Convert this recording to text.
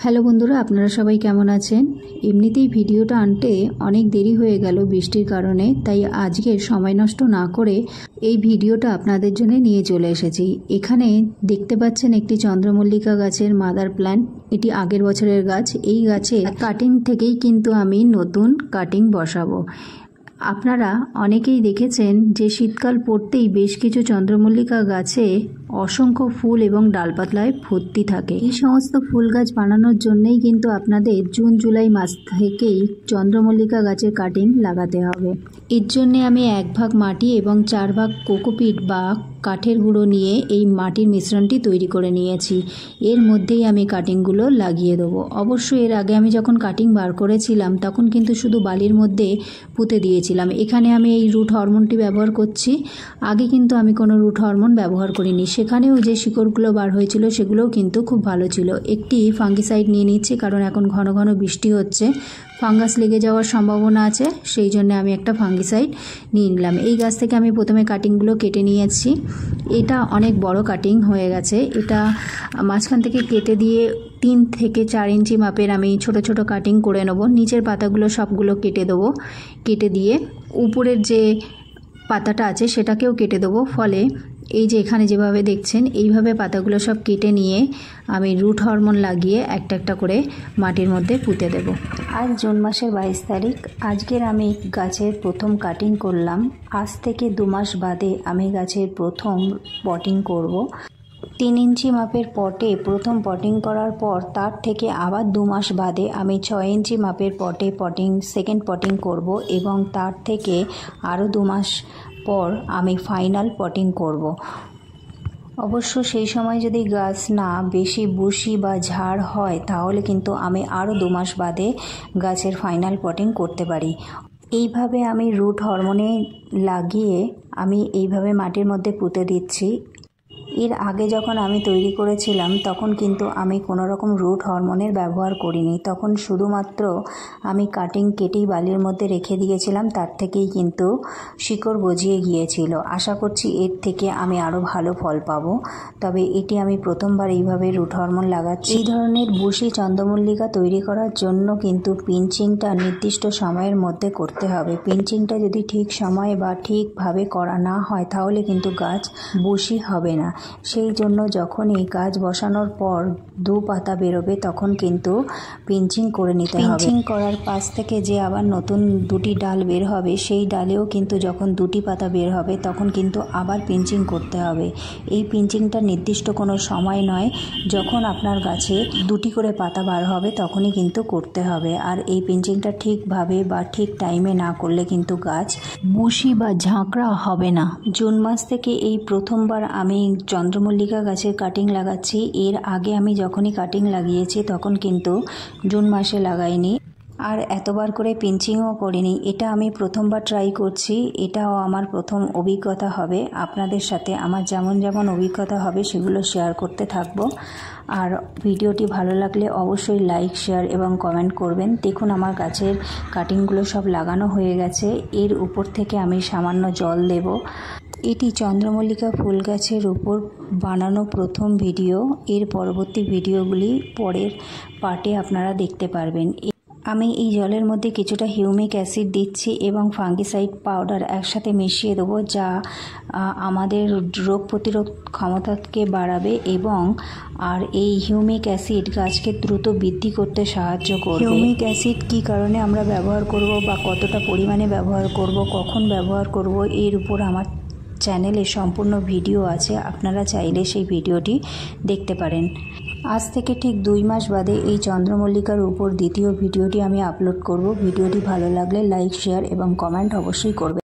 Hello বন্ধুরা, আপনারা সবাই কেমন আছেন? এমনিতেই ভিডিওটা আনতে অনেক দেরি হয়ে গেল বৃষ্টির কারণে, তাই আজকে সময় নষ্ট না করে এই ভিডিওটা আপনাদের জন্য নিয়ে চলে এসেছি। এখানে দেখতে পাচ্ছেন একটি চন্দ্রমল্লিকা গাছের মাদার প্ল্যান্ট। এটি আগের বছরের গাছ। এই গাছের কাটিং থেকেই কিন্তু আমি নতুন কাটিং বসাবো। আপনারা অনেকেই দেখেছেন যে শীতকাল পড়তেই বেশ কিছু চন্দ্রমল্লিকা গাছে অসংখ্য ফুল এবং ডালপালায় ভর্তি থাকে। এই সমস্ত ফুল গাছ বানানোর জন্যই কিন্তু আপনাদের জুন জুলাই মাস থেকেই চন্দ্রমল্লিকা গাছের কাটিং লাগাতে হবে। এর জন্যে আমি 1 ভাগ মাটি এবং 4 ভাগ কোকোপিট বা কাঠের গুঁড়ো নিয়ে এই মাটির মিশ্রণটি তৈরি করে নিয়েছি। এর মধ্যেই আমি কাটিংগুলো লাগিয়ে দেবো। অবশ্যই এর আগে আমি যখন কাটিং বার করেছিলাম তখন কিন্তু শুধু বালির মধ্যে পুঁতে দিয়েছিলাম। এখানে আমি এই রুট হরমোনটি ব্যবহার করছি। আগে কিন্তু আমি কোনো রুট হরমোন ব্যবহার করিনি। সেখানেও যে শিকড়গুলো বার হয়েছিল সেগুলোও কিন্তু খুব ভালো ছিল। একটি ফাঙ্গিসাইড নিয়ে নিচ্ছি, কারণ এখন ঘন ঘন বৃষ্টি হচ্ছে, ফাঙ্গাস লেগে যাওয়ার সম্ভাবনা আছে, সেই জন্য আমি একটা ফাঙ্গিসাইড নিয়ে নিলাম। এই গাছ থেকে আমি প্রথমে কাটিংগুলো কেটে নিয়েছি। এটা অনেক বড় কাটিং হয়ে গেছে। এটা মাঝখান থেকে কেটে দিয়ে 3 থেকে 4 ইঞ্চি মাপের আমি ছোট ছোট কাটিং করে নেব। নিচের পাতাগুলো সবগুলো কেটে দেবো। কেটে দিয়ে উপরের যে পাতাটা আছে সেটাকেও কেটে দেবো। ফলে এই যে এখানে যেভাবে দেখছেন এইভাবে পাতাগুলো সব কেটে নিয়ে আমি রুট হরমোন লাগিয়ে একটা একটা করে মাটির মধ্যে পুঁতে দেব। আজ জুন মাসের 22 তারিখ। আজকের আমি গাছের প্রথম কাটিং করলাম। আজ থেকে 2 মাস বাদে আমি গাছের প্রথম পটিং করব। 3 ইঞ্চি মাপের পটে প্রথম পটিং করার পর তার থেকে আবার 2 মাস বাদে আমি 6 ইঞ্চি মাপের পটে সেকেন্ড পটিং করব এবং তার থেকে আরও 2 মাস পর আমি ফাইনাল পটিং করব। অবশ্য সেই সময় যদি গাছ না বেশি বুশি বা ঝাড় হয় তাহলে কিন্তু আমি আরও 2 মাস বাদে গাছের ফাইনাল পটিং করতে পারি। এইভাবে আমি রুট হরমোনে লাগিয়ে আমি এইভাবে মাটির মধ্যে পুঁতে দিচ্ছি। এর আগে যখন আমি তৈরি করেছিলাম তখন কিন্তু আমি কোনো রকম রুট হরমোনের ব্যবহার করিনি। তখন শুধুমাত্র আমি কাটিং কেটেই বালির মধ্যে রেখে দিয়েছিলাম, তার থেকেই কিন্তু শিকড় গজিয়ে গিয়েছিল। আশা করছি এর থেকে আমি আরও ভালো ফল পাবো। তবে এটি আমি প্রথমবার এইভাবে রুট হরমোন লাগাচ্ছি। এই ধরনের বুশি চন্দ্রমল্লিকা তৈরি করার জন্য কিন্তু পিঞ্চিংটা নির্দিষ্ট সময়ের মধ্যে করতে হবে। পিঞ্চিংটা যদি ঠিক সময়ে বা ঠিকভাবে করা না হয় তাহলে কিন্তু গাছ বুশি হবে না। সেই জন্য যখনই গাছ বসানোর পর 2 পাতা বেরোবে তখন কিন্তু পিঞ্চিং করে নিতে হবে। পিঞ্চিং করার পাশ থেকে যে আবার নতুন 2টি ডাল বের হবে সেই ডালেও কিন্তু যখন 2টি পাতা বের হবে তখন কিন্তু আবার পিঞ্চিং করতে হবে। এই পিঞ্চিংটা নির্দিষ্ট কোনো সময় নয়, যখন আপনার গাছে 2টি করে পাতা বার হবে তখনই কিন্তু করতে হবে। আর এই পিঞ্চিংটা ঠিকভাবে বা ঠিক টাইমে না করলে কিন্তু গাছ বুশি বা ঝাঁকড়া হবে না। জুন মাস থেকে এই প্রথমবার আমি চন্দ্রমল্লিকা গাছের কাটিং লাগাচ্ছি। এর আগে আমি যখনই কাটিং লাগিয়েছি তখন কিন্তু জুন মাসে লাগাইনি আর এতবার করে পিঞ্চিংও করিনি। এটা আমি প্রথমবার ট্রাই করছি। এটাও আমার প্রথম অভিজ্ঞতা হবে। আপনাদের সাথে আমার যেমন যেমন অভিজ্ঞতা হবে সেগুলো শেয়ার করতে থাকবো। আর ভিডিওটি ভালো লাগলে অবশ্যই লাইক, শেয়ার এবং কমেন্ট করবেন। দেখুন আমার গাছের কাটিংগুলো সব লাগানো হয়ে গেছে। এর উপর থেকে আমি সামান্য জল দেব। এটি চন্দ্রমল্লিকা ফুল গাছের উপর বানানো প্রথম ভিডিও। এর পরবর্তী ভিডিওগুলি পরের পার্টে আপনারা দেখতে পারবেন। আমি এই জলের মধ্যে কিছুটা হিউমিক অ্যাসিড দিচ্ছি এবং ফাঙ্গিসাইড পাউডার একসাথে মিশিয়ে দেবো, যা আমাদের রোগ প্রতিরোধ ক্ষমতাকে বাড়াবে এবং আর এই হিউমিক অ্যাসিড গাছকে দ্রুত বৃদ্ধি করতে সাহায্য করবে। হিউমিক অ্যাসিড কী কারণে আমরা ব্যবহার করব বা কতটা পরিমাণে ব্যবহার করব, কখন ব্যবহার করব, এর উপর আমার চ্যানেলে সম্পূর্ণ ভিডিও আছে। আপনারা চাইলে সেই ভিডিওটি দেখতে পারেন। আজ থেকে ঠিক 2 মাস বাদে এই চন্দ্রমল্লিকার উপর দ্বিতীয় ভিডিওটি আমি আপলোড করব। ভিডিওটি ভালো লাগলে লাইক, শেয়ার এবং কমেন্ট অবশ্যই করবেন।